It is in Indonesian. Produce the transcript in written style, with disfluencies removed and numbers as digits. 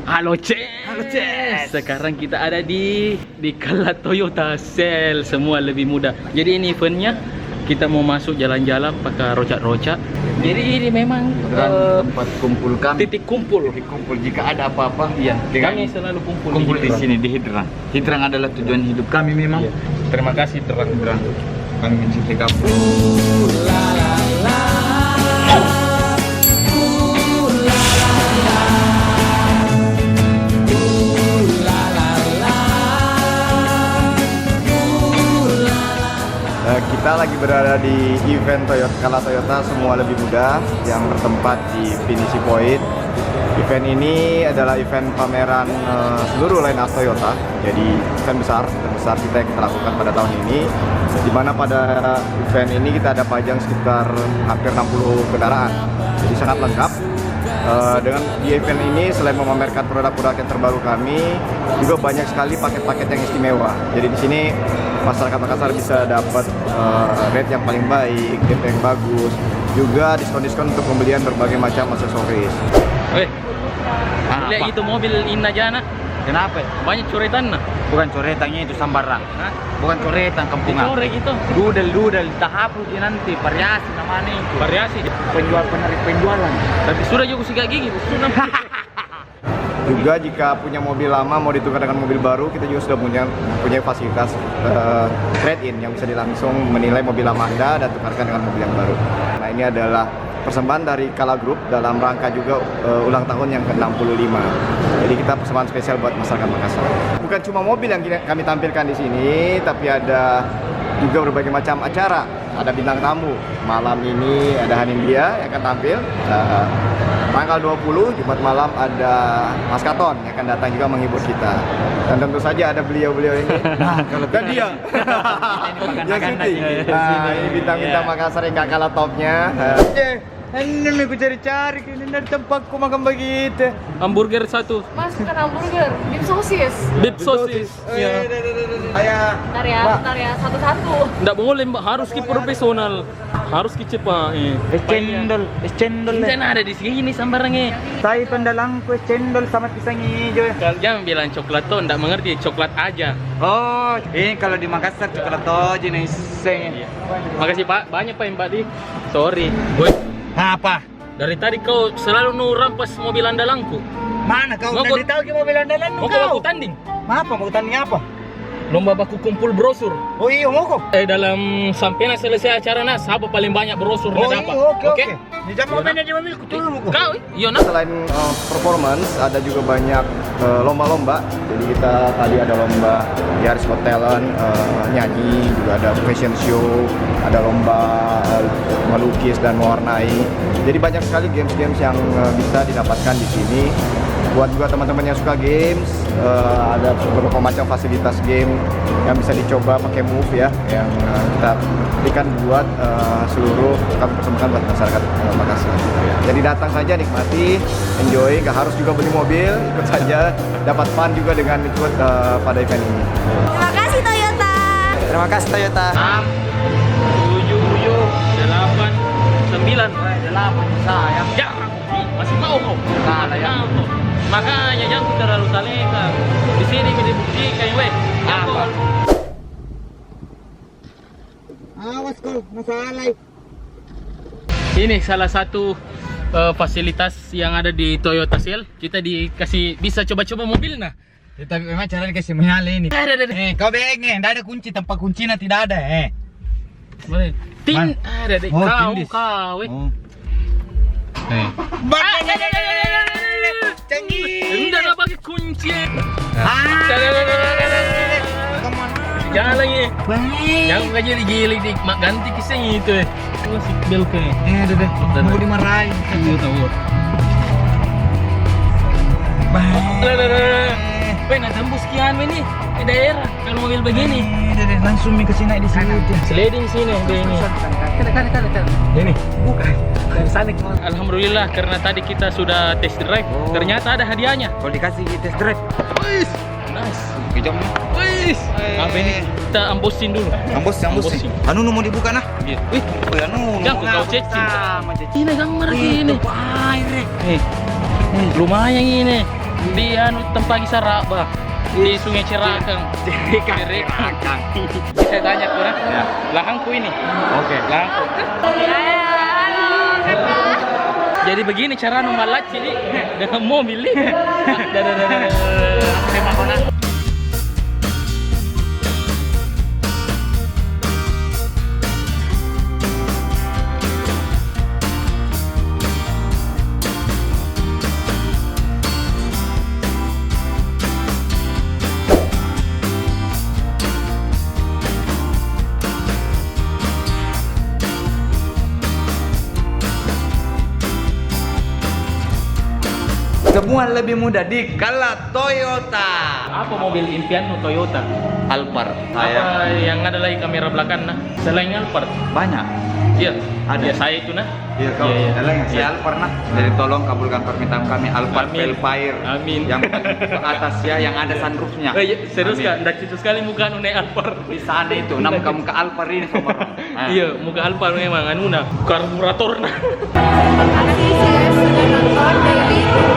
Halo Ces. Halo, Ces. Sekarang kita ada di Kala Toyota Sale. Semua lebih mudah. Jadi ini eventnya kita mau masuk jalan-jalan pakai rocak-rocak. Jadi ini memang tempat kumpul kami. titik kumpul. Titik kumpul jika ada apa-apa. Iya, dengan kami selalu kumpul di Hidrang. sini di Hidrang. Hidrang adalah tujuan hidup kami memang. Iya. Terima kasih Hidrang. Kami mencintai kamu. Kita lagi berada di event Kala Toyota Semua Lebih Mudah yang bertempat di Finisi Point. Event ini adalah event pameran seluruh line up Toyota. Jadi event terbesar kita yang kita lakukan pada tahun ini. Di mana pada event ini kita ada pajang sekitar hampir 60 kendaraan. Jadi sangat lengkap. Dengan di event ini selain memamerkan produk-produk yang terbaru kami, juga banyak sekali paket-paket yang istimewa. Jadi di sini masyarakat Makassar bisa dapat rate yang paling baik, rate yang bagus, juga diskon-diskon untuk pembelian berbagai macam aksesoris. Weh, lihat itu mobil Inna Jana. Kenapa? Banyak coretan nah. Bukan coretannya itu sambarang. Hah? Bukan coretan kampungan. Dicorek itu. Dudel tahapus nanti variasi namanya itu. Variasi. Penjualan. Tapi sudah juga sikat gigi. Sudah. Juga jika punya mobil lama mau ditukar dengan mobil baru, kita juga sudah punya fasilitas trade-in yang bisa langsung menilai mobil lama Anda dan tukarkan dengan mobil yang baru. Nah, ini adalah persembahan dari Kala Group dalam rangka juga ulang tahun yang ke-65. Jadi kita persembahan spesial buat masyarakat Makassar. Bukan cuma mobil yang kami tampilkan di sini, tapi ada juga berbagai macam acara. Ada bintang tamu. Malam ini ada Hanindia yang akan tampil. Tanggal 20 Jumat malam ada Mas Katon yang akan datang juga menghibur kita. Dan tentu saja ada beliau-beliau ini. Kalau Dan dia yang syuting. Nah, ini bintang-bintang Makassar yang gak kalah topnya. Ini aku cari-cari ini dari tempatku makan begitu. Hamburger satu. Mas, bukan hamburger, beef sosis. Beef sosis. Ya. Saya Bentar ya, satu-satu. Nggak boleh mbak, harus ki profesional. Harus ki cepat. cendol. Jangan ada di sini sambarangnya. Saya pendalangku cendol sama pisang hijau. Jangan bilang coklat tuh, nggak mengerti coklat aja. Oh, ini kalau di Makassar coklat aja nih. Makasih pak, banyak pak mbak di. Sorry. Boy, Apa? dari tadi kau selalu rampas mobil andalangku. Mana kau Mau udah kau- tahu ke mobil andalan Mau kau tanding? Apa mau tanya apa? Lomba baku kumpul brosur. Oh iya mau kok. Dalam sampai selesai acara nas, siapa paling banyak brosur Oh na iya dapat? oke. Di jam mobilnya di mobilku tuh mau kok. Kau, iya nak. selain performance ada juga banyak lomba-lomba. Jadi kita tadi ada lomba Yaris Got Talent, nyanyi, juga ada fashion show, ada lomba melukis dan mewarnai. Jadi banyak sekali games-games yang bisa didapatkan di sini. Buat juga teman-teman yang suka games, ada beberapa macam fasilitas game yang bisa dicoba pakai Move ya, yang kita berikan buat seluruh kami persembahkan buat masyarakat Makassar. Jadi datang saja, nikmati, enjoy, nggak harus juga beli mobil, ikut saja, dapat fun juga dengan ikut pada event ini. Terima kasih Toyota. Terima kasih Toyota. 6, 7, 8, 9. 8 sayang. Ya, masih mau kau? Kalah ya. Mau kau. Makanya jangan terlalu talenta. Di sini dibuktikan, weh. Apa? Jangan. Awas kau, masalah. Ini salah satu fasilitas yang ada di Toyota Sale. Kita dikasih bisa coba-coba mobil nah. Tapi memang cara dikasih menyala ini. Ada. Kau bengeng, tidak ada kunci, tempat kuncinya tidak ada. Boleh. Tin ada deh. Oh, Kau, tindis. kau, weh. Oh. Canggih. Enggak lah pakai kunci. Ah. Jangan lagi. Baik. Jangan aja digili di ganti kisah itu. Oh, seat belt ke. Udah. Mau dimarahin. Iya tahu. Baik. Weh, nak tembus kian ini di daerah kalau mobil begini. Udah, langsung ke sini di sini. Sliding sini deh ini. Ini. Bukan. Dari sana. Alhamdulillah karena tadi kita sudah test drive. Oh. Ternyata ada hadiahnya. Kalau dikasih test drive. Wih, nice. Kejam. Wih, apa ini? Kita ambosin dulu. Ambos. Ambosin. Anu mau dibuka nah. Iya. Wih, Oh ya anu. jangan kau cecing. Sama cecing. Ini gambar ini. Air. Nih, lumayan ini. Di tempat Gisara, bah. Di Sungai Cirakang. Cirakang. Saya tanya tuh, nah. Ya. Lahangku ini. Oke. Lahangku. Jadi begini cara numalat ini dengan mobil nih. Semua lebih mudah di Kala Toyota. Apa mobil impianmu Toyota? Alphard. Apa yang ada lagi kamera belakang nah? Selain Alphard? Banyak. Iya. Ada. Ya, saya itu nah. Iya kau. Saya Iya. Alphard nah. Jadi tolong kabulkan permintaan kami Alphard Amin. Velfire. Amin. Yang paling ke atas ya, yang ada sunroofnya. Iya, serius Amin. kak? Nggak citu sekali muka anu naik Alphard. Di sana itu, muka Alphard ini sama. Iya, muka Alphard memang anu nah. Karburator nah. Makasih guys sudah nonton daily